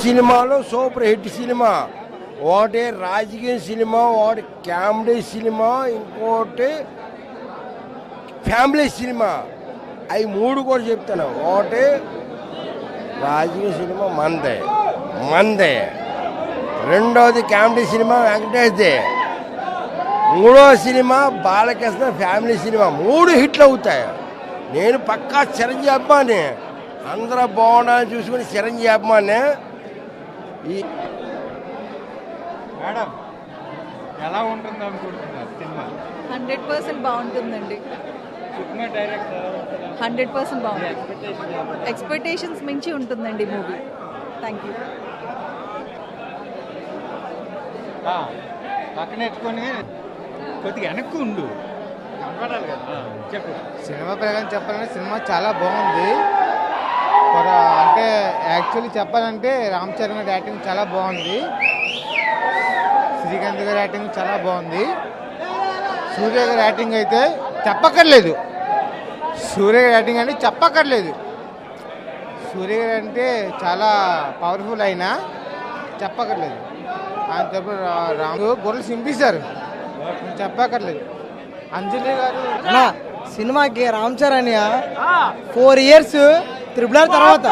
సినిమాలో super hit cinema. ఒకటి రాజకీయ సినిమా, ఒకటి కామెడీ సినిమా, ఇంకోటి ఫ్యామిలీ సినిమా. అవి మూడు కూడా చెప్తాను. ఒకటి రాజకీయ సినిమా మందే, రెండవది కామెడీ సినిమా వెంకటేష్దే, మూడో సినిమా బాలకృష్ణ ఫ్యామిలీ సినిమా. మూడు హిట్లు అవుతాయి. నేను పక్కా చిరంజీవి అభిమాని, అందరూ బాగుండాలని చూసుకుని చిరంజీవి అభిమాని. ఈ మేడం ఎలా ఉంటుంది అనుకుంటున్నారు సినిమా? 100% బాగుంటుందండి. 100% బాగుంటుంది. ఎక్స్పెక్టేషన్స్ మించి ఉంటుందండి మూవీ. Thank you. పక్కన ఎత్తుకొని కొద్దిగా వెనక్కు ఉండు, కనపడాలి కదా. చెప్పు. సినిమా ప్రకారం చెప్పాలంటే సినిమా చాలా బాగుంది. అంటే యాక్చువల్లీ చెప్పాలంటే రామ్ చరణ్ గారి యాక్టింగ్ చాలా బాగుంది, శ్రీకాంత్ గారి యాక్టింగ్ చాలా బాగుంది, సూర్య గారి యాక్టింగ్ అయితే చెప్పక్కర్లేదు. సూర్య గారి యాక్టింగ్ అంటే చెప్పక్కర్లేదు. సూర్య గారు అంటే చాలా పవర్ఫుల్ అయినా చెప్పక్కర్లేదు. ఆయన తరపున రాము గొర్రెలు సింపేశారు, చెప్పక్కర్లేదు. అంజలి గారు సినిమాకి Ram Charan 4 years triple R తర్వాత